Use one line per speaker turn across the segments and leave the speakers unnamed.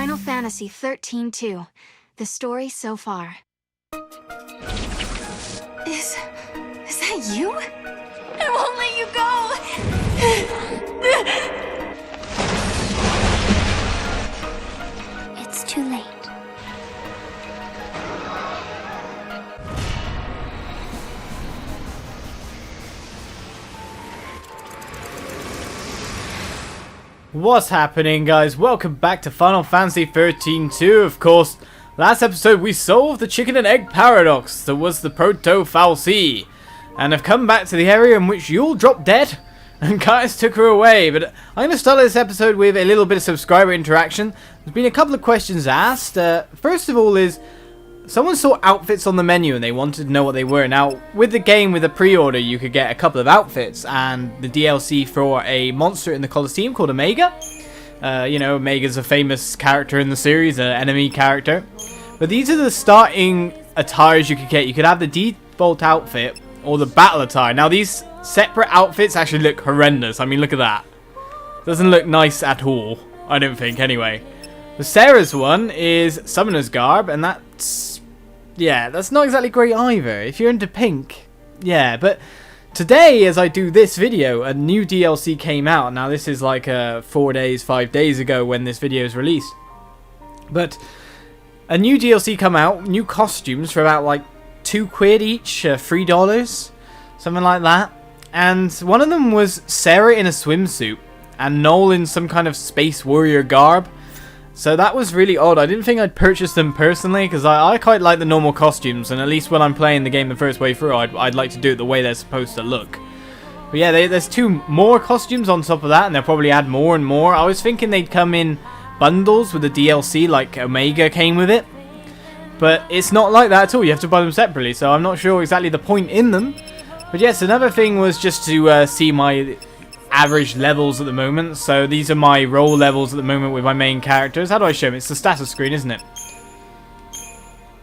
Final Fantasy 13-2. The story so far. Is that you? I won't let you go! It's too late.
What's happening, guys? Welcome back to Final Fantasy 13-2. Of course, last episode we solved the chicken and egg paradox that was the Proto Fal'cie, and have come back to the area in which Yule dropped dead and Caius took her away. But I'm going to start this episode with a little bit of subscriber interaction. There's been a couple of questions asked. First of all is, someone saw outfits on the menu and they wanted to know what they were. Now, with the game, with a pre-order, you could get a couple of outfits and the DLC for a monster in the Colosseum called Omega. You know, Omega's a famous character in the series, an enemy character. But these are the starting attires you could get. You could have the default outfit or the battle attire. Now, these separate outfits actually look horrendous. I mean, look at that. Doesn't look nice at all, I don't think, anyway. The Sarah's one is Summoner's Garb, and that's... yeah, that's not exactly great either. If you're into pink, yeah. But today, as I do this video, a new DLC came out. Now, this is like 4 days, 5 days ago when this video is released. But a new DLC come out, new costumes for about like £2 each, $3, something like that. And one of them was Sarah in a swimsuit and Noel in some kind of space warrior garb. So that was really odd. I didn't think I'd purchase them personally, because I quite like the normal costumes, and at least when I'm playing the game the first way through, I'd like to do it the way they're supposed to look. But yeah, there's 2 more costumes on top of that, and they'll probably add more and more. I was thinking they'd come in bundles with the DLC, like Omega came with it. But it's not like that at all. You have to buy them separately, so I'm not sure exactly the point in them. But yes, another thing was just to see my average levels at the moment. So these are my role levels at the moment with my main characters. How do I show them? It's the status screen, isn't it?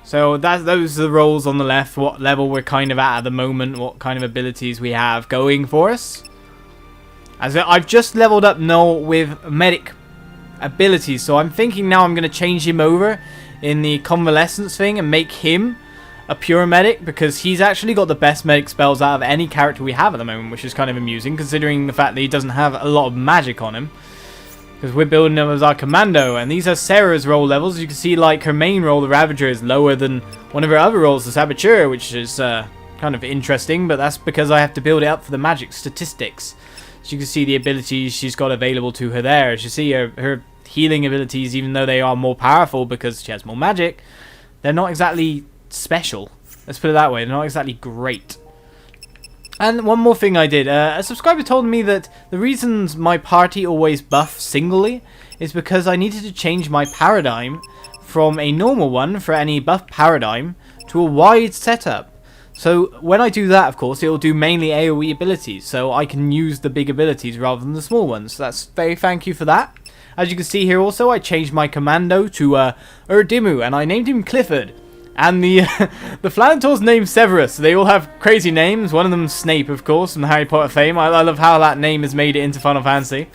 So those are the roles on the left, what level we're kind of at the moment, what kind of abilities we have going for us. As I've just leveled up Noel with medic abilities, so I'm thinking now I'm going to change him over in the convalescence thing and make him a pure medic, because he's actually got the best medic spells out of any character we have at the moment, which is kind of amusing considering the fact that he doesn't have a lot of magic on him, because we're building him as our commando. And these are Sarah's role levels. You can see like her main role, the Ravager, is lower than one of her other roles, the Saboteur, which is kind of interesting, but that's because I have to build it up for the magic statistics. So you can see the abilities she's got available to her there. As you see, her healing abilities, even though they are more powerful because she has more magic, they're not exactly special. Let's put it that way. They're not exactly great. And one more thing I did. A subscriber told me that the reasons my party always buff singly is because I needed to change my paradigm from a normal one for any buff paradigm to a wide setup. So when I do that, of course, it will do mainly AoE abilities, so I can use the big abilities rather than the small ones. So that's very thank you for that. As you can see here also, I changed my commando to Urdimu, and I named him Clifford. And the Flantor's named Severus. They all have crazy names. One of them Snape, of course, from Harry Potter fame. I love how that name has made it into Final Fantasy.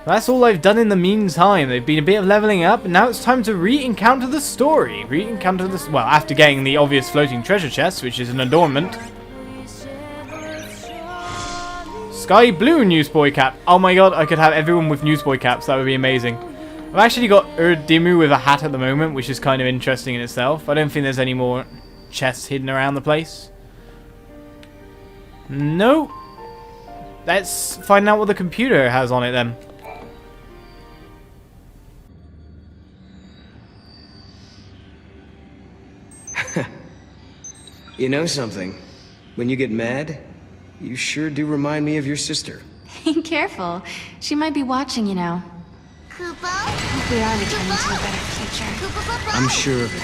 That's all I've done in the meantime. They've been a bit of leveling up, and now it's time to re-encounter the story. Re-encounter this, well, after getting the obvious floating treasure chest, which is an adornment. Sky blue newsboy cap. Oh my god, I could have everyone with newsboy caps. That would be amazing. I've actually got Urdimu with a hat at the moment, which is kind of interesting in itself. I don't think there's any more chests hidden around the place. No. Let's find out what the computer has on it then.
You know something? When you get mad, you sure do remind me of your sister.
Careful. She might be watching, you know. Hope we are returning to a better future.
I'm sure of it.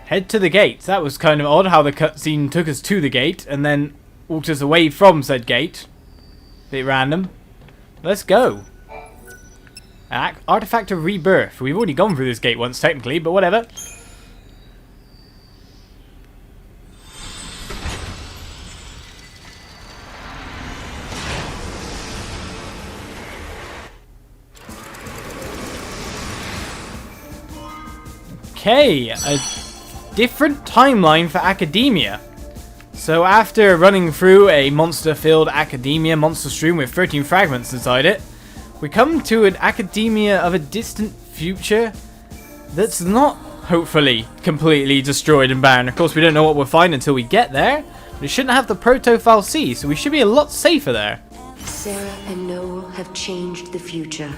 Head to the gate. That was kind of odd how the cutscene took us to the gate and then walked us away from said gate. Bit random. Let's go. Artifact of Rebirth. We've already gone through this gate once technically, but whatever. Okay, a different timeline for academia. So after running through a monster-filled academia monster stream with 13 fragments inside it, we come to an academia of a distant future that's not, hopefully, completely destroyed and barren. Of course, we don't know what we'll find until we get there, but it shouldn't have the Proto Fal'cie, so we should be a lot safer there.
Sarah and Noel have changed the future.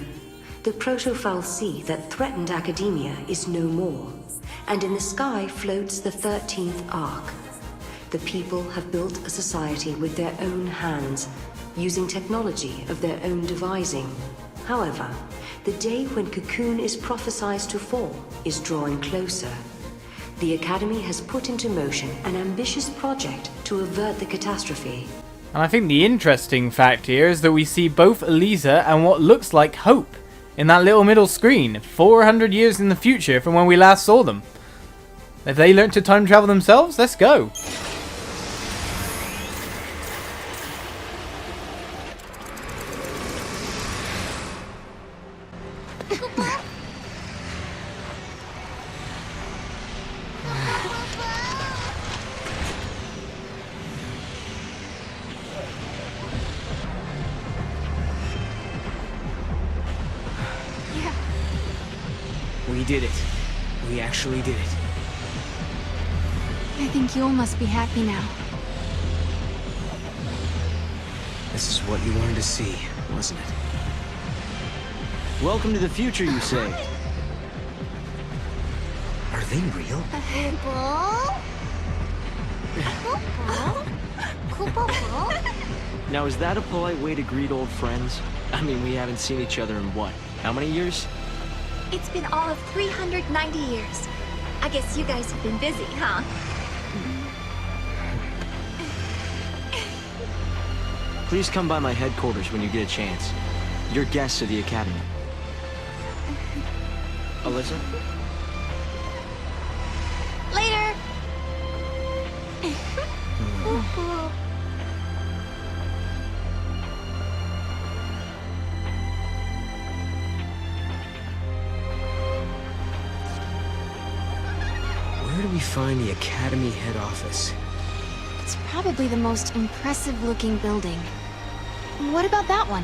The Proto Fal'cie that threatened academia is no more, and in the sky floats the 13th Ark. The people have built a society with their own hands, using technology of their own devising. However, the day when Cocoon is prophesied to fall is drawing closer. The Academy has put into motion an ambitious project to avert the catastrophe.
And I think the interesting fact here is that we see both Eliza and what looks like Hope in that little middle screen, 400 years in the future from when we last saw them. Have they learned to time travel themselves? Let's go.
We did it. We actually did it.
I think you all must be happy now.
This is what you wanted to see, wasn't it?
Welcome to the future, you say?
Are they real?
Now, is that a polite way to greet old friends? I mean, we haven't seen each other in what? How many years?
It's been all of 390 years. I guess you guys have been busy, huh?
Please come by my headquarters when you get a chance. You're guests of the Academy. Alyssa?
Later!
Where do we find the Academy head office?
It's probably the most impressive looking building. What about that one?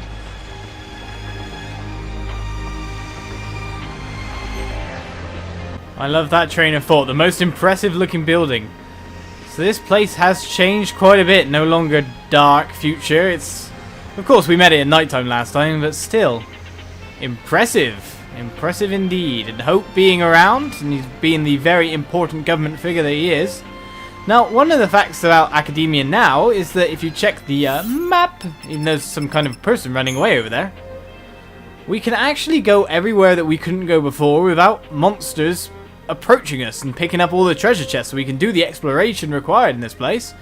I love that train of thought. The most impressive looking building. So this place has changed quite a bit. No longer dark future. It's, of course, we met it at nighttime last time, but still impressive. Impressive indeed. And Hope being around, and he's being the very important government figure that he is. Now, one of the facts about Academia now is that if you check the map, even though there's some kind of person running away over there, we can actually go everywhere that we couldn't go before without monsters approaching us and picking up all the treasure chests, so we can do the exploration required in this place.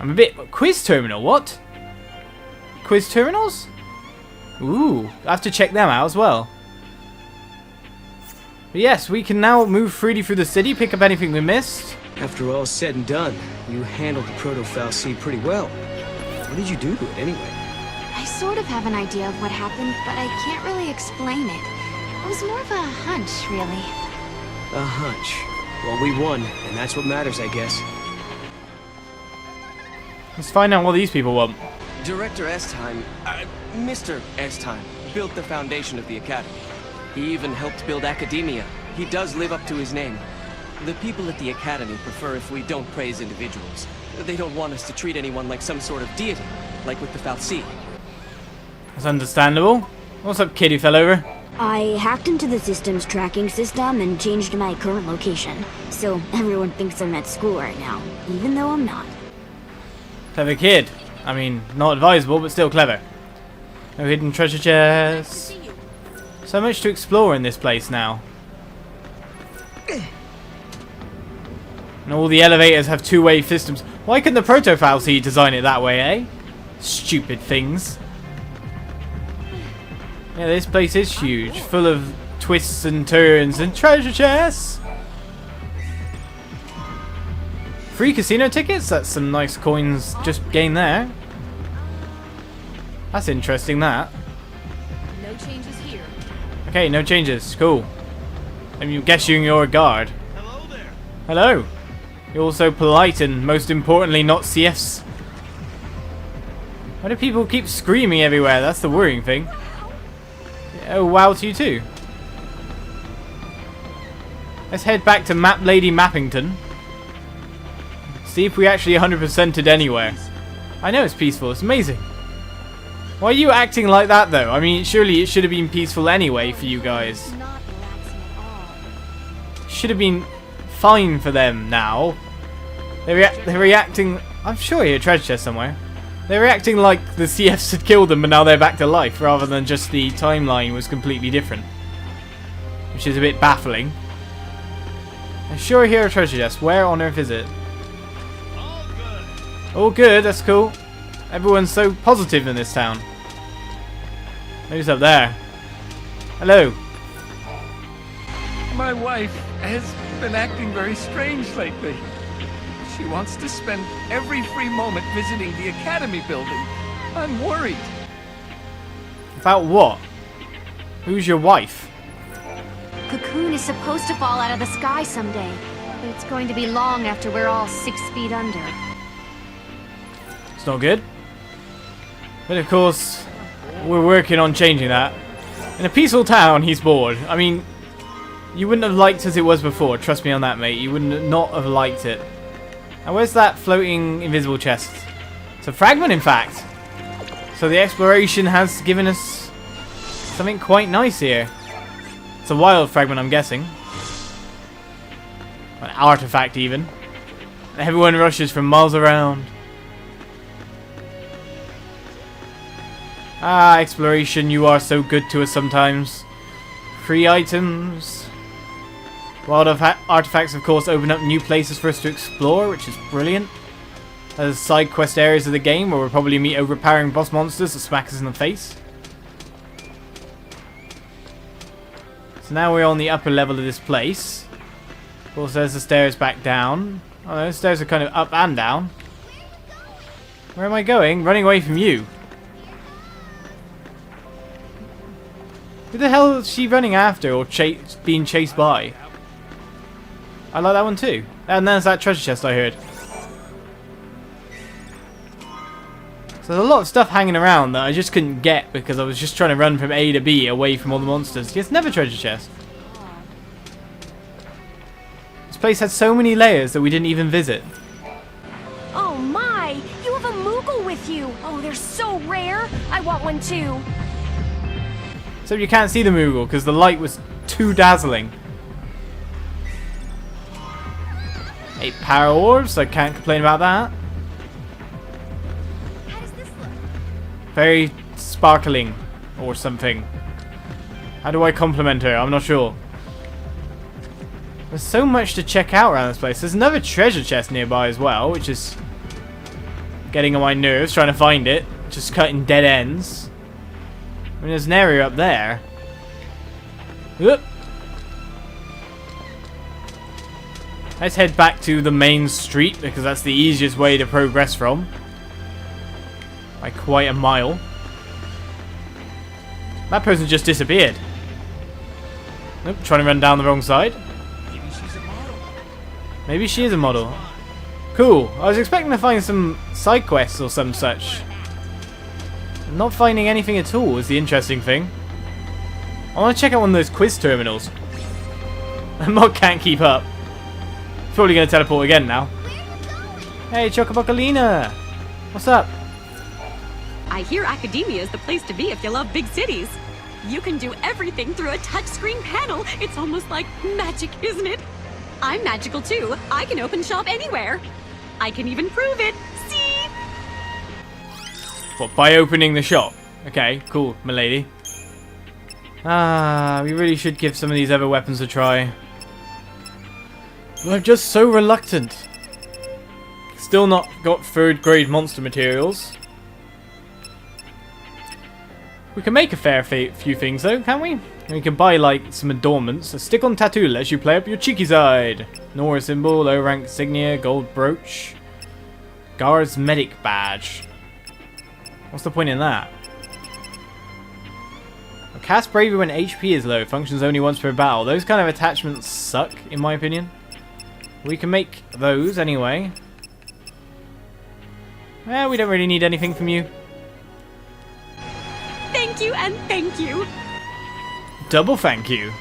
I'm a bit... Quiz terminal, what? Quiz terminals? Ooh, I have to check them out as well. But yes, we can now move freely through the city, pick up anything we missed.
After all said and done, you handled the Proto Fal'cie pretty well. What did you do to it anyway?
I sort of have an idea of what happened, but I can't really explain it. It was more of a hunch, really.
A hunch. Well, we won, and that's what matters, I guess.
Let's find out what these people want.
Director Estheim, Mr. Estheim, built the foundation of the Academy. He even helped build Academia. He does live up to his name. The people at the Academy prefer if we don't praise individuals. They don't want us to treat anyone like some sort of deity, like with the Fal'cie.
That's understandable. What's up, kitty fell over?
I hacked into the system's tracking system and changed my current location, so everyone thinks I'm at school right now, even though I'm not.
Clever kid. I mean, not advisable, but still clever. No hidden treasure chests. So much to explore in this place now. And all the elevators have two-way systems. Why couldn't the Proto Fal'cie design it that way, eh? Stupid things. Yeah, this place is huge, full of twists and turns and treasure chests. Free casino tickets? That's some nice coins just gained there. That's interesting, that.
No changes here.
Okay, no changes. Cool. I mean, guessing you're a guard.
Hello there.
Hello. You're also polite and, most importantly, not CFs. Why do people keep screaming everywhere? That's the worrying thing. Oh, wow to you too. Let's head back to Map Lady Mappington. See if we actually 100%ed anywhere. I know it's peaceful. It's amazing. Why are you acting like that, though? I mean, surely it should have been peaceful anyway for you guys. Should have been fine for them now. They're reacting... I'm sure he had a treasure chest somewhere. They're reacting like the CFs had killed them, but now they're back to life, rather than just the timeline was completely different. Which is a bit baffling. I'm sure here a treasure chest. Where on earth is it?
All good.
All good, that's cool. Everyone's so positive in this town. Who's up there? Hello.
My wife has been acting very strange lately. She wants to spend every free moment visiting the academy building. I'm worried.
About what? Who's your wife?
Cocoon is supposed to fall out of the sky someday, but it's going to be long after we're all 6 feet under.
It's not good. But of course, we're working on changing that. In a peaceful town, he's bored. I mean, you wouldn't have liked as it was before. Trust me on that, mate. You wouldn't not have liked it. Now, where's that floating invisible chest? It's a fragment, in fact. So the exploration has given us something quite nice here. It's a wild fragment, I'm guessing. An artifact, even. Everyone rushes from miles around. Ah, exploration, you are so good to us sometimes. Free items. Wild artifacts, of course, open up new places for us to explore, which is brilliant. There's side quest areas of the game where we'll probably meet overpowering boss monsters that smack us in the face. So now we're on the upper level of this place. Of course, there's the stairs back down. Oh, those stairs are kind of up and down. Where am I going? Running away from you. Who the hell is she running after or being chased by? I like that one too. And there's that treasure chest I heard. So there's a lot of stuff hanging around that I just couldn't get because I was just trying to run from A to B away from all the monsters. It's never treasure chest. This place had so many layers that we didn't even visit.
Oh my! You have a Moogle with you! Oh, they're so rare! I want one too!
So you can't see the Moogle because the light was too dazzling. 8 power orbs, I can't complain about that.
How does this look?
Very sparkling or something. How do I compliment her? I'm not sure. There's so much to check out around this place. There's another treasure chest nearby as well, which is getting on my nerves trying to find it. Just cutting dead ends. I mean, there's an area up there. Oop. Let's head back to the main street because that's the easiest way to progress from. By quite a mile. That person just disappeared. Nope, trying to run down the wrong side.
Maybe she's a model.
Maybe she is a model. Cool. I was expecting to find some side quests or some such. Not finding anything at all is the interesting thing. I want to check out one of those quiz terminals. The mod can't keep up. It's probably going to teleport again now. Hey, Chocobocolina! What's up?
I hear Academia is the place to be if you love big cities. You can do everything through a touchscreen panel. It's almost like magic, isn't it? I'm magical too. I can open shop anywhere. I can even prove it. See?
What, by opening the shop? Okay, cool, milady. Ah, we really should give some of these other weapons a try. But I'm just so reluctant. Still not got 3rd grade monster materials. We can make a fair few things though, can't we? We can buy like some adornments. A stick-on tattoo lets you play up your cheeky side. Nora symbol, low rank insignia, gold brooch. Guard's medic badge. What's the point in that? Cast Bravery when HP is low. Functions only once per battle. Those kind of attachments suck, in my opinion. We can make those anyway. Well, we don't really need anything from you.
Thank you and thank you.
Double thank you.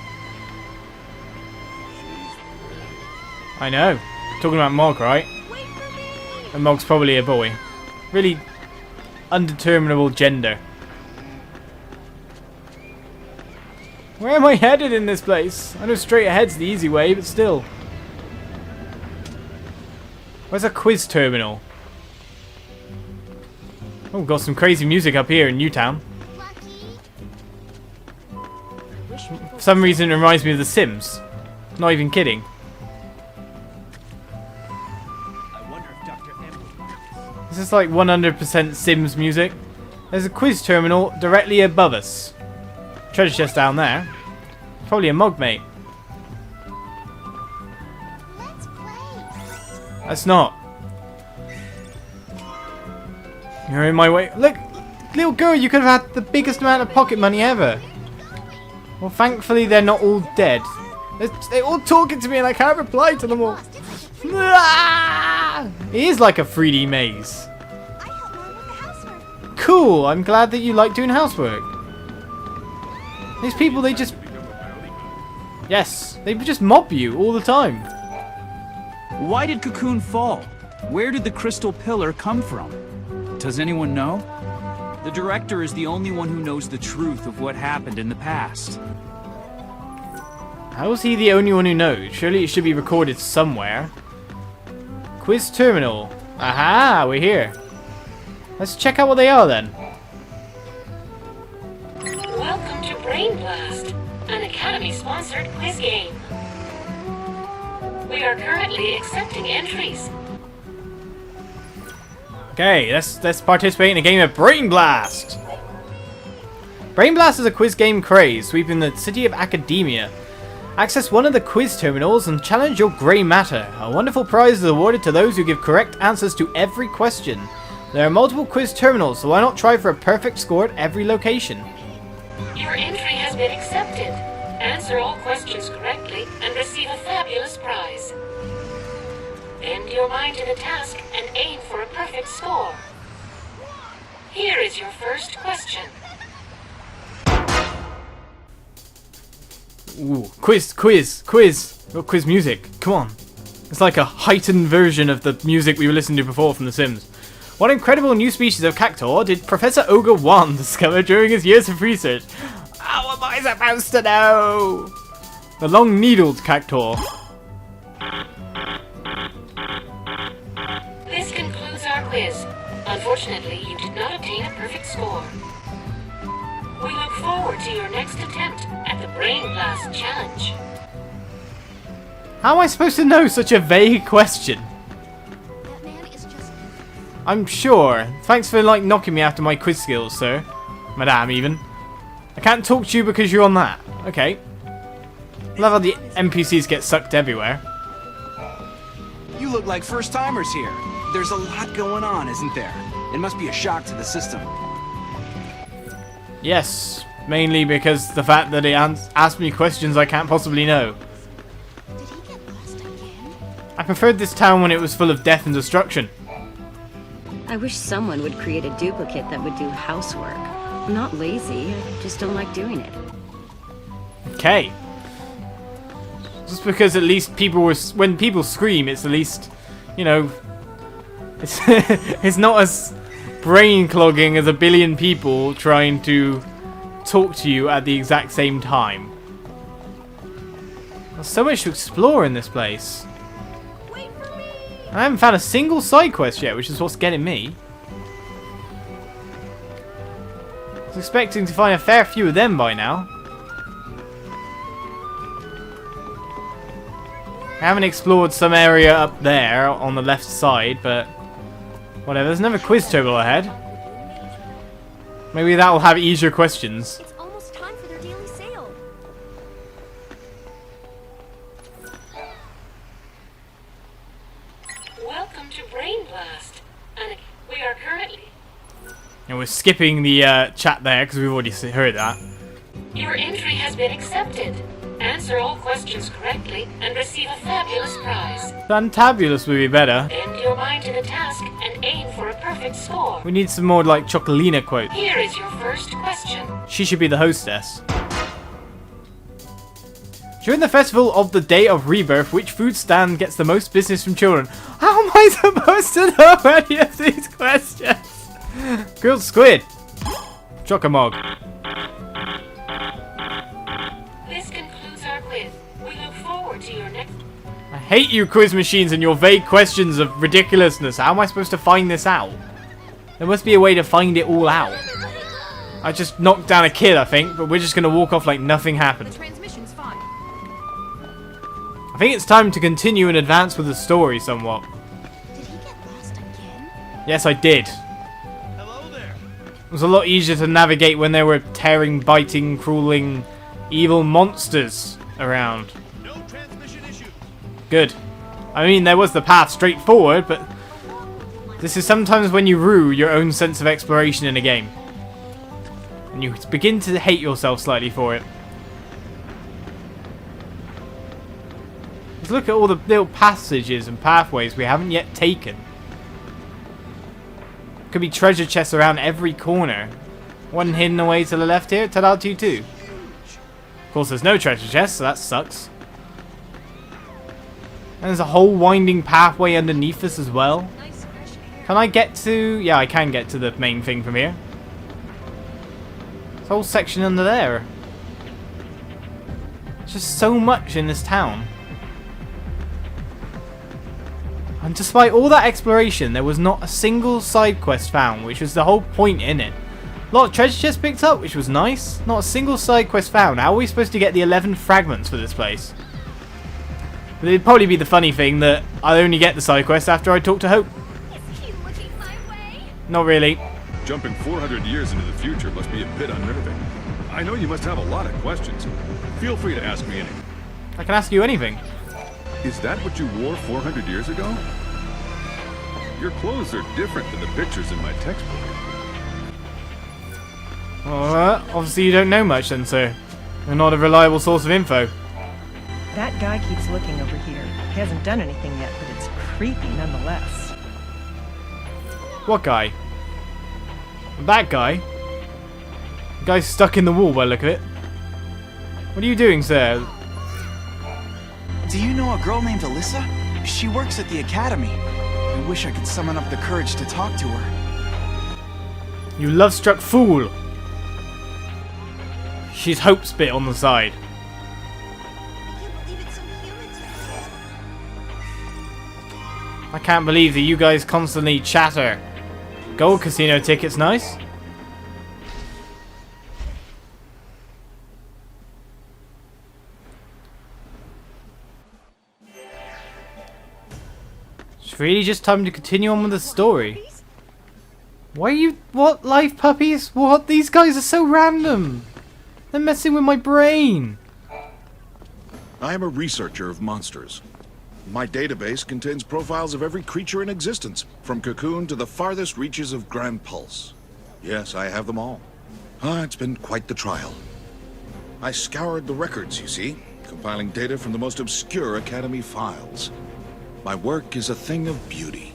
I know. Talking about Mog, right? And Mog's probably a boy. Really undeterminable gender. Where am I headed in this place? I know straight ahead's the easy way, but still. Where's a quiz terminal? Oh, got some crazy music up here in Newtown. For some reason it reminds me of The Sims. Not even kidding. This is like 100% Sims music. There's a quiz terminal directly above us. Treasure chest down there. Probably a Mog, mate. That's not. You're in my way. Look, little girl, you could have had the biggest amount of pocket money ever. Well, thankfully they're not all dead. They're all talking to me and I can't reply to them all. It is like a 3D maze. Cool, I'm glad that you like doing housework. These people, they just... Yes, they just mob you all the time.
Why did Cocoon fall? Where did the crystal pillar come from? Does anyone know? The director is the only one who knows the truth of what happened in the past.
How is he the only one who knows? Surely it should be recorded somewhere. Quiz terminal. Aha, we're here. Let's check out what they are then.
Welcome to Brain Blast, an Academy-sponsored quiz game. We are currently accepting entries.
Okay, let's participate in a game of Brain Blast. Brain Blast is a quiz game craze sweeping the city of Academia. Access one of the quiz terminals and challenge your grey matter. A wonderful prize is awarded to those who give correct answers to every question. There are multiple quiz terminals, so why not try for a perfect score at every location?
Your entry has been accepted. Answer all questions correctly and receive a fabulous prize. Bend your mind to the task and aim for a perfect score. Here is your first question.
Ooh, quiz. Got quiz music. Come on. It's like a heightened version of the music we were listening to before from The Sims. What incredible new species of cactuar did Professor Ogre 1 discover during his years of research? How am I supposed to know? The long-needled cactuar.
This concludes our quiz. Unfortunately, you did not obtain a perfect score. We look forward to your next attempt at the Brain Blast Challenge.
How am I supposed to know such a vague question? I'm sure. Thanks for knocking me after my quiz skills, sir. Madame, even. I can't talk to you because you're on that. Okay. Love how the NPCs get sucked everywhere.
You look like first-timers here. There's a lot going on, isn't there? It must be a shock to the system.
Yes, mainly because the fact that it asked me questions I can't possibly know. I preferred this town when it was full of death and destruction.
I wish someone would create a duplicate that would do housework. I'm not lazy, I just don't like doing it.
Okay. Just because at least people were... When people scream, it's at least, you know... It's, it's not as brain-clogging as a billion people trying to talk to you at the exact same time. There's so much to explore in this place. I haven't found a single side quest yet, which is what's getting me. I was expecting to find a fair few of them by now. I haven't explored some area up there on the left side, but whatever. There's another quiz terminal ahead. Maybe that will have easier questions.
It's almost time for their daily sale.
Welcome to Brain Blast, and we are currently...
And we're skipping the chat there because we've already heard that.
Your entry has been accepted. Answer all questions correctly and receive a fabulous prize.
Fantabulous would be better.
Bend your mind to the task and aim for a perfect score.
We need some more like Chocolina quotes.
Here is your first question.
She should be the hostess. During the festival of the Day of Rebirth, which food stand gets the most business from children? How am I supposed to know any of these questions? Grilled squid. Chocomog.
This concludes our quiz. We look forward to your next...
I hate you quiz machines and your vague questions of ridiculousness. How am I supposed to find this out? There must be a way to find it all out. I just knocked down a kid, I think, but we're just going to walk off like nothing happened.
The transmission's fine.
I think it's time to continue and advance with the story somewhat.
Did he get lost again?
Yes, I did.
Hello there.
It was a lot easier to navigate when there were tearing, biting, crawling, evil monsters around.
No transmission issue.
Good. I mean, there was the path straight forward, but this is sometimes when you rue your own sense of exploration in a game. And you begin to hate yourself slightly for it. Let's look at all the little passages and pathways we haven't yet taken. Could be treasure chests around every corner. One hidden away to the left here. Ta-da, too. Of course, there's no treasure chest, so that sucks. And there's a whole winding pathway underneath us as well. Can I get to... Yeah, I can get to the main thing from here. This whole section under there. There's just so much in this town. And despite all that exploration, there was not a single side quest found, which was the whole point in it. A lot of treasure chests picked up, which was nice. Not a single side quest found. How are we supposed to get the 11 fragments for this place? But it'd probably be the funny thing that I'll only get the side quest after I talk to Hope.
Is he looking my way?
Not really.
Jumping 400 years into the future must be a bit unnerving. I know you must have a lot of questions. Feel free to ask me anything.
I can ask you anything.
Is that what you wore 400 years ago? Your clothes are different than the pictures in my textbook.
Obviously you don't know much then, sir. You're not a reliable source of info.
That guy keeps looking over here. He hasn't done anything yet, but it's creepy nonetheless.
What guy? That guy? The guy's stuck in the wall by the look of it. What are you doing, sir?
Do you know a girl named Alyssa? She works at the academy. I wish I could summon up the courage to talk to her.
You love-struck fool! She's Hope's bit on the side. I can't believe that you guys constantly chatter. Gold casino tickets, nice. It's really just time to continue on with the story. Why are you... What? Life puppies? What? These guys are so random. They're messing with my brain.
I am a researcher of monsters. My database contains profiles of every creature in existence, from Cocoon to the farthest reaches of Grand Pulse. Yes, I have them all. It's been quite the trial. I scoured the records, you see, compiling data from the most obscure Academy files. My work is a thing of beauty.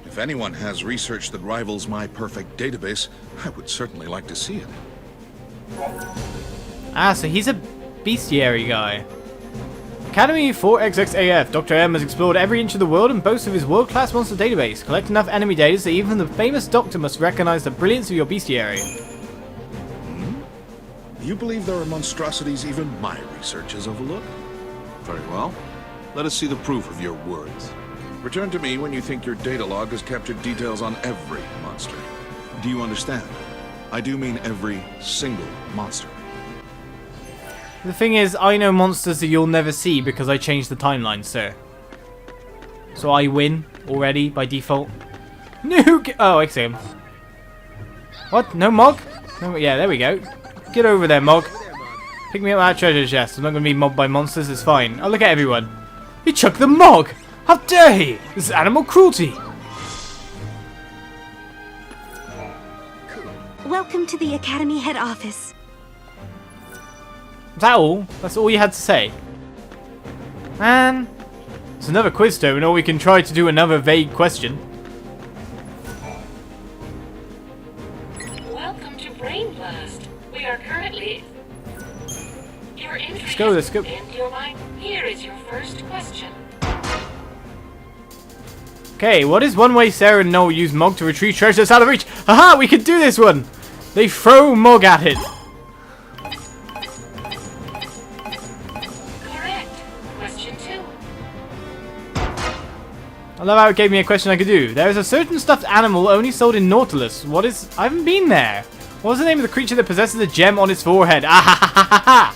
If anyone has research that rivals my perfect database, I would certainly like to see it.
Ah, so he's a bestiary guy. Academy 4XXAF. Dr. M has explored every inch of the world and boasts of his world-class monster database. Collect enough enemy data so even the famous doctor must recognize the brilliance of your bestiary.
You believe there are monstrosities even my research has overlooked? Very well. Let us see the proof of your words. Return to me when you think your data log has captured details on every monster. Do you understand? I do mean every single monster.
The thing is, I know monsters that you'll never see because I changed the timeline, sir. So I win already by default. Nuke! Oh, I see him. What? No Mog? No, yeah, there we go. Get over there, Mog. Pick me up that treasure chest. I'm not going to be mobbed by monsters, it's fine. Oh, look at everyone. He chucked the Mog! How dare he! This is animal cruelty!
Welcome to the Academy head office.
Is that all? That's all you had to say? Man, it's another quiz stone, or we can try to do another vague question.
Welcome to Brain Blast. We are currently... Your entry
Let's go, let's go.
And your mind. Here is your first question.
Okay, what is one way Sarah and Noel use Mog to retrieve treasure that's out of reach? Haha, we can do this one! They throw Mog at it.
Correct. Question 2.
I love how it gave me a question I could do. There is a certain stuffed animal only sold in Nautilus. What is... I haven't been there. What was the name of the creature that possesses a gem on its forehead? Ah ha ha ha ha!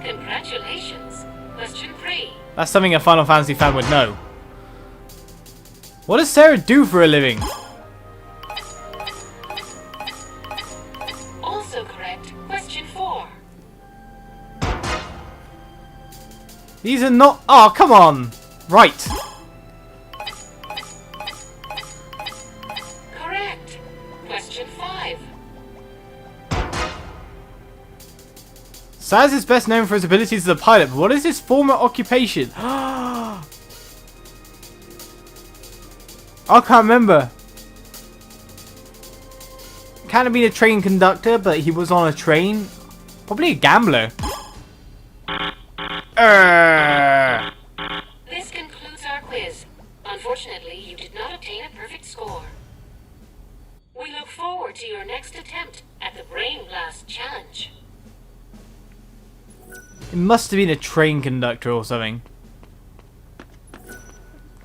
Congratulations. Question 3.
That's something a Final Fantasy fan would know. What does Sarah do for a living?
Also correct. Question 4.
These are not... Oh, come on! Right.
Correct. Question 5.
Saz is best known for his abilities as a pilot, but what is his former occupation? I can't remember. Can't have been a train conductor, but he was on a train. Probably a gambler.
This concludes our quiz. Unfortunately, you did not obtain a perfect score. We look forward to your next attempt at the Brain Blast Challenge.
It must have been a train conductor or something.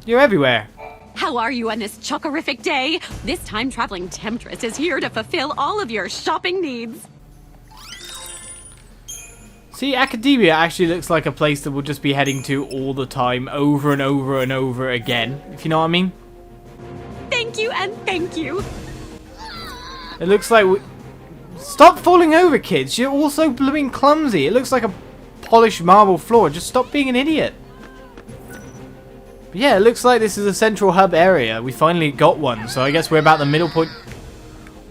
You're everywhere.
How are you on this chockerific day? This time-traveling temptress is here to fulfill all of your shopping needs.
See, Academia actually looks like a place that we'll just be heading to all the time, over and over and over again, if you know what I mean.
Thank you and thank you.
It looks like we... Stop falling over, kids. You're also blooming clumsy. It looks like a polished marble floor. Just stop being an idiot. But yeah, it looks like this is a central hub area. We finally got one, so I guess we're about the middle point.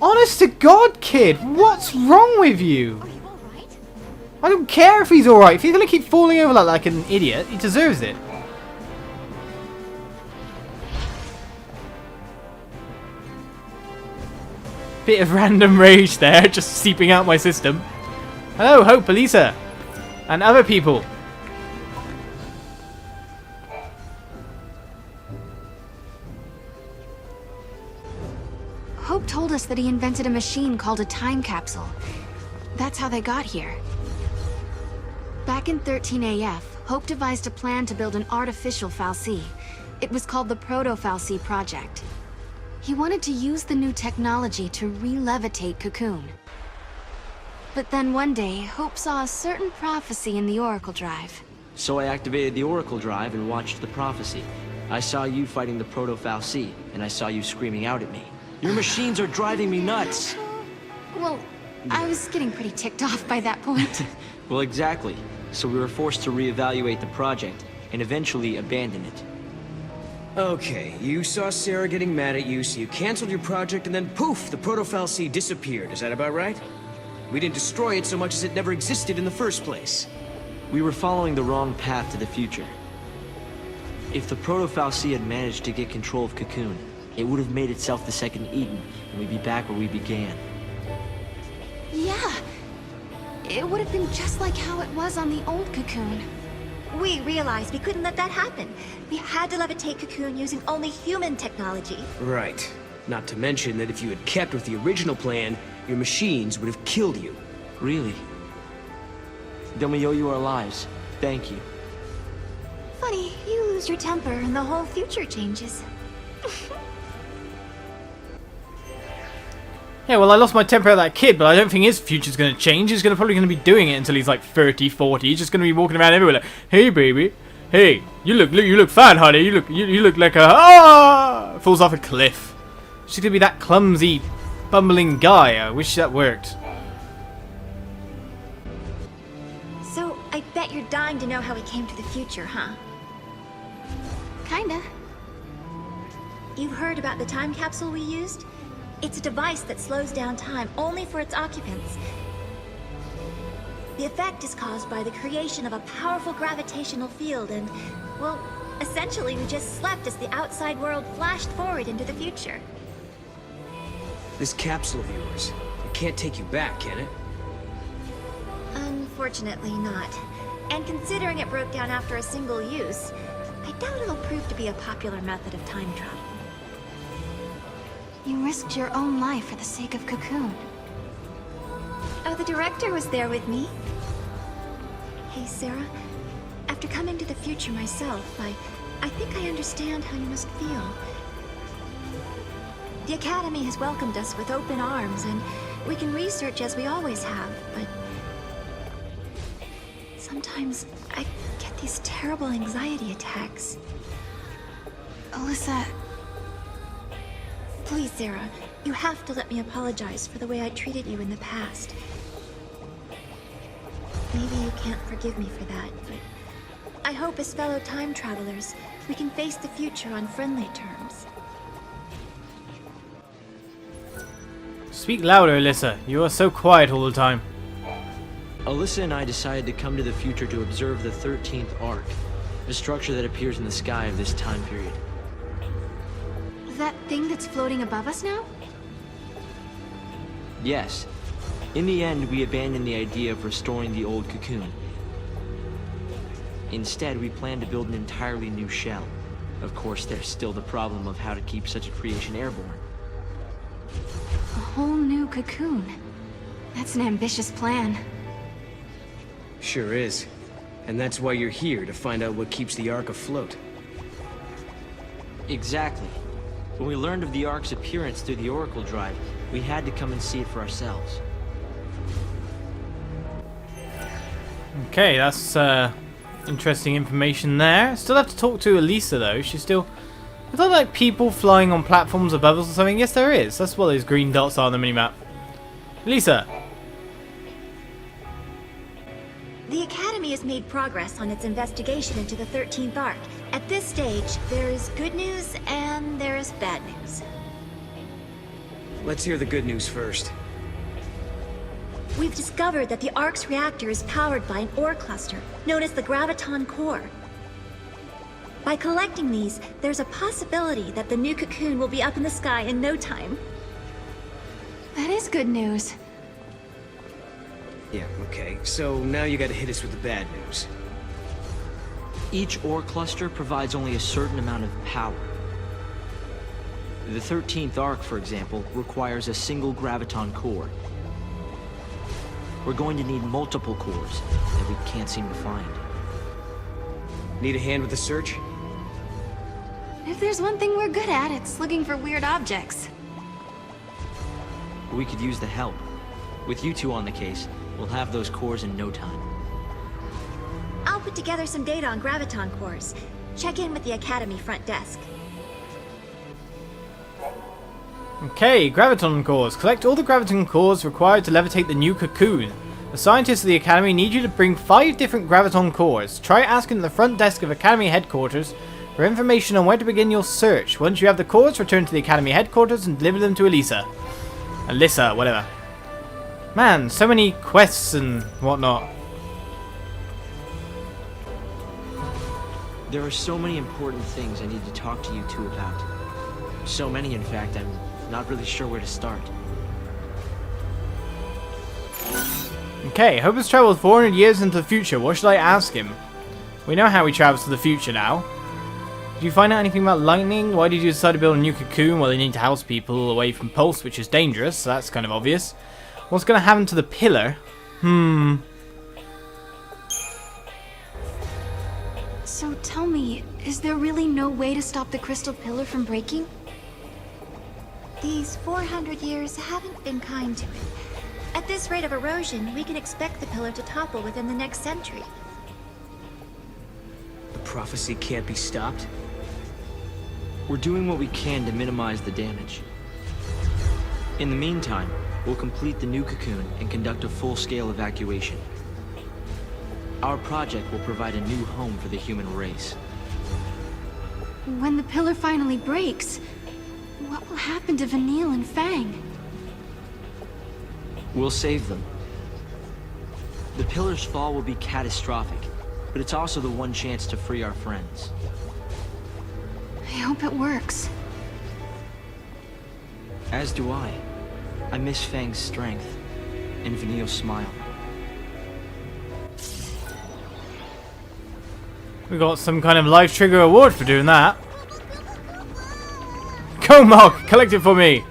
Honest to God, kid, what's wrong with you?
Are you alright?
I don't care if he's alright. If he's gonna keep falling over like an idiot, he deserves it. Bit of random rage there, just seeping out my system. Hello, Hope, Elisa, and other people.
Hope told us that he invented a machine called a time capsule. That's how they got here. Back in 13 AF, Hope devised a plan to build an artificial Fal'cie. It was called the Proto Fal'cie Project. He wanted to use the new technology to re-levitate Cocoon. But then one day, Hope saw a certain prophecy in the Oracle Drive.
So I activated the Oracle Drive and watched the prophecy. I saw you fighting the Proto Fal'cie, and I saw you screaming out at me. Your machines are driving me nuts!
Well, I was getting pretty ticked off by that point.
Well, exactly. So we were forced to reevaluate the project, and eventually abandon it.
Okay, you saw Sarah getting mad at you, so you canceled your project, and then poof, the Proto Fal'cie disappeared. Is that about right? We didn't destroy it so much as it never existed in the first place.
We were following the wrong path to the future. If the Proto Fal'cie had managed to get control of Cocoon, it would have made itself the second Eden, and we'd be back where we began.
Yeah. It would have been just like how it was on the old Cocoon.
We realized we couldn't let that happen. We had to levitate Cocoon using only human technology.
Right. Not to mention that if you had kept with the original plan, your machines would have killed you.
Really? Then we owe you our lives. Thank you.
Funny, you lose your temper and the whole future changes.
Yeah, well, I lost my temper at that kid, but I don't think his future's going to change. He's probably going to be doing it until he's like 30, 40. He's just going to be walking around everywhere like, hey, baby. Hey, you look fine, honey. You look like a... Falls off a cliff. She's going to be that clumsy, bumbling guy. I wish that worked.
So, I bet you're dying to know how we came to the future, huh?
Kinda.
You heard about the time capsule we used? It's a device that slows down time only for its occupants. The effect is caused by the creation of a powerful gravitational field and, well, essentially we just slept as the outside world flashed forward into the future.
This capsule of yours, it can't take you back, can it?
Unfortunately not. And considering it broke down after a single use, I doubt it'll prove to be a popular method of time travel.
You risked your own life for the sake of Cocoon.
Oh, the director was there with me. Hey, Sarah. After coming to the future myself, I think I understand how you must feel. The Academy has welcomed us with open arms, and we can research as we always have, but sometimes I get these terrible anxiety attacks.
Alyssa...
Please, Sarah, you have to let me apologize for the way I treated you in the past. Maybe you can't forgive me for that, but I hope as fellow time travelers, we can face the future on friendly terms.
Speak louder, Alyssa. You are so quiet all the time.
Alyssa and I decided to come to the future to observe the 13th arc, a structure that appears in the sky of this time period.
That thing that's floating above us now?
Yes. In the end, we abandoned the idea of restoring the old cocoon. Instead, we plan to build an entirely new shell. Of course, there's still the problem of how to keep such a creation airborne.
A whole new cocoon. That's an ambitious plan.
Sure is. And that's why you're here, to find out what keeps the Ark afloat.
Exactly. When we learned of the Ark's appearance through the Oracle Drive, we had to come and see it for ourselves.
Okay, that's interesting information there. Still have to talk to Elisa though. She's still... Is there like people flying on platforms above us or something? Yes, there is. That's what those green dots are on the minimap. Elisa!
The Academy has made progress on its investigation into the 13th Arc. At this stage, there is good news and there is bad news.
Let's hear the good news first.
We've discovered that the Ark's reactor is powered by an ore cluster, known as the Graviton Core. By collecting these, there's a possibility that the new cocoon will be up in the sky in no time.
That is good news.
Yeah, okay. So now you gotta hit us with the bad news.
Each ore cluster provides only a certain amount of power. The 13th Arc, for example, requires a single graviton core. We're going to need multiple cores that we can't seem to find.
Need a hand with the search?
If there's one thing we're good at, it's looking for weird objects.
We could use the help. With you two on the case, we'll have those cores in no time.
I'll put together some data on Graviton cores. Check in with the Academy front desk.
Okay, Graviton cores. Collect all the Graviton cores required to levitate the new cocoon. The scientists of the Academy need you to bring 5 different Graviton cores. Try asking at the front desk of Academy headquarters for information on where to begin your search. Once you have the cores, return to the Academy headquarters and deliver them to Elisa. Alyssa, whatever. Man, so many quests and whatnot.
There are so many important things I need to talk to you two about. So many, in fact, I'm not really sure where to start.
Okay, Hope has traveled 400 years into the future. What should I ask him? We know how he travels to the future now. Did you find out anything about lightning? Why did you decide to build a new cocoon? Well, they need to house people away from pulse, which is dangerous, so that's kind of obvious. What's going to happen to the pillar?
So tell me, is there really no way to stop the crystal pillar from breaking?
These 400 years haven't been kind to it. At this rate of erosion, we can expect the pillar to topple within the next century.
The prophecy can't be stopped?
We're doing what we can to minimize the damage. In the meantime, we'll complete the new cocoon and conduct a full-scale evacuation. Our project will provide a new home for the human race.
When the pillar finally breaks, What will happen to Vanille and Fang?
We'll save them. The pillar's fall will be catastrophic, but it's also the one chance to free our friends.
I hope it works.
As do I. I miss Fang's strength and Vanille's smile.
We got some kind of life trigger award for doing that. Go, Mog! Collect it for me!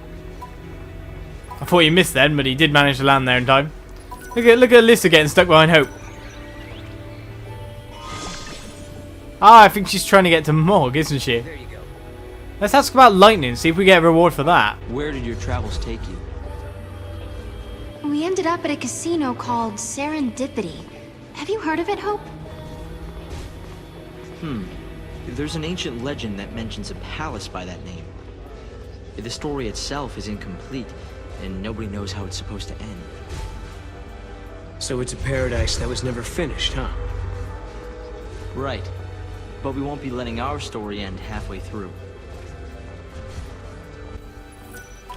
I thought you missed then, but he did manage to land there in time. Look at Alyssa getting stuck behind Hope. Ah, I think she's trying to get to Mog, isn't she?
There you go.
Let's ask about lightning, see if we get a reward for that.
Where did your travels take you?
We ended up at a casino called Serendipity. Have you heard of it, Hope?
There's an ancient legend that mentions a palace by that name. The story itself is incomplete, and nobody knows how it's supposed to end.
So it's a paradise that was never finished, huh?
Right. But we won't be letting our story end halfway through.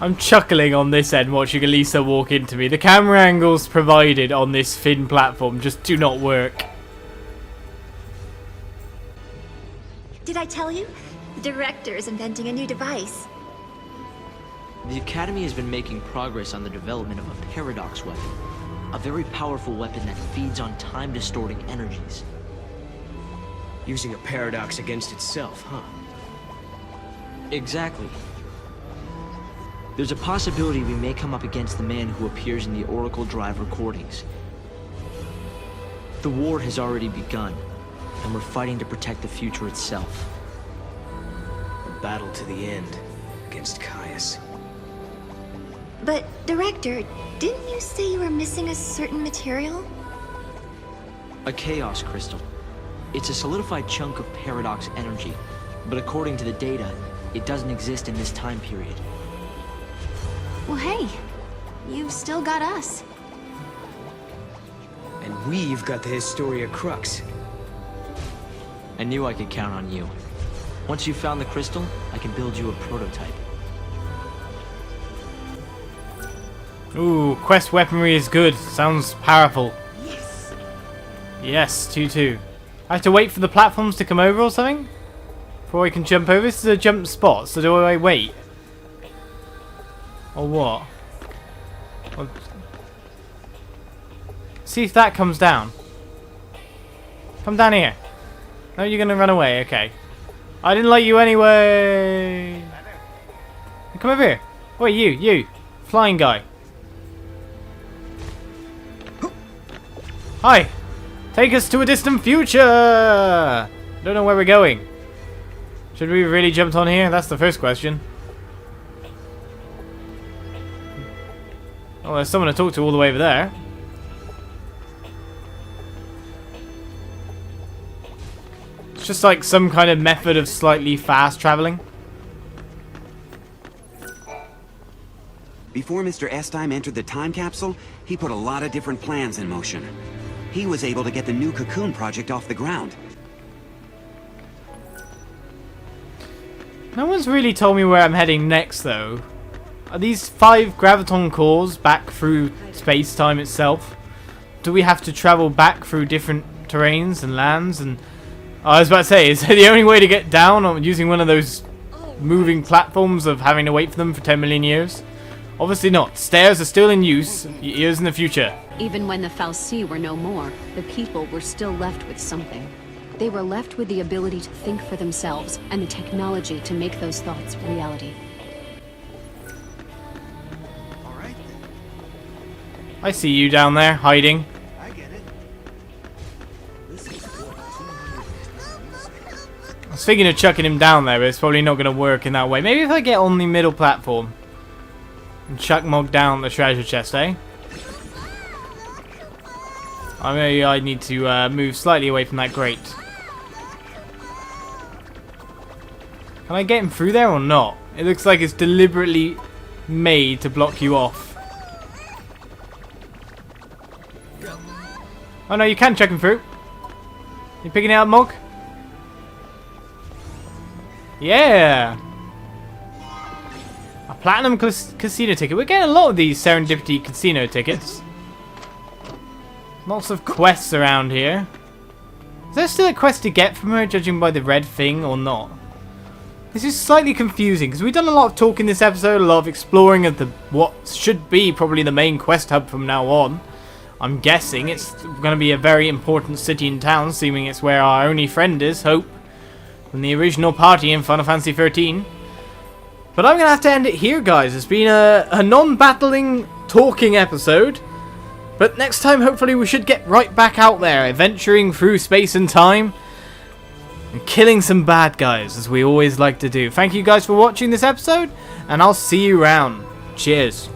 I'm chuckling on this end watching Elisa walk into me. The camera angles provided on this thin platform just do not work.
Did I tell you? The director is inventing a new device.
The Academy has been making progress on the development of a paradox weapon. A very powerful weapon that feeds on time-distorting energies.
Using a paradox against itself, huh?
Exactly. There's a possibility we may come up against the man who appears in the Oracle Drive recordings. The war has already begun, and we're fighting to protect the future itself.
A battle to the end against Caius.
But, Director, didn't you say you were missing a certain material?
A chaos crystal. It's a solidified chunk of paradox energy, but according to the data, it doesn't exist in this time period.
Well, hey, you've still got us.
And we've got the Historia Crux.
I knew I could count on you. Once you've found the crystal, I can build you a prototype.
Ooh, quest weaponry is good. Sounds powerful. Yes. Yes, 2-2. I have to wait for the platforms to come over or something? Before I can jump over? This is a jump spot, so do I wait? Or what? Well, see if that comes down. Come down here. No, you're gonna run away, okay. I didn't like you anyway. Come over here. Wait, you. Flying guy. Hi. Take us to a distant future. Don't know where we're going. Should we really jumped on here? That's the first question. Oh, there's someone to talk to all the way over there. It's just like some kind of method of slightly fast traveling.
Before Mr. Estime entered the time capsule, he put a lot of different plans in motion. He was able to get the new cocoon project off the ground.
No one's really told me where I'm heading next, though. Are these 5 graviton cores back through space-time itself? Do we have to travel back through different terrains and lands? And I was about to say, is the only way to get down on using one of those moving platforms of having to wait for them for 10 million years? Obviously not. Stairs are still in use years in the future.
Even when the Fal'cie were no more, the people were still left with something. They were left with the ability to think for themselves and the technology to make those thoughts reality.
I see you down there, hiding.
I get it.
I was thinking of chucking him down there, but it's probably not going to work in that way. Maybe if I get on the middle platform and chuck Mog down the treasure chest, eh? Maybe I need to move slightly away from that grate. Can I get him through there or not? It looks like it's deliberately made to block you off. Oh no, you can check him through. You picking it up, Mog? platinum casino ticket. We're getting a lot of these serendipity casino tickets. Lots of quests around here. Is there still a quest to get from her, judging by the red thing, or not? This is slightly confusing, because we've done a lot of talk in this episode, a lot of exploring of the what should be probably the main quest hub from now on. I'm guessing it's going to be a very important city and town, assuming it's where our only friend is, Hope, from the original party in Final Fantasy 13. But I'm going to have to end it here, guys. It's been a non-battling, talking episode. But next time, hopefully, we should get right back out there, adventuring through space and time, and killing some bad guys, as we always like to do. Thank you guys for watching this episode, and I'll see you around. Cheers.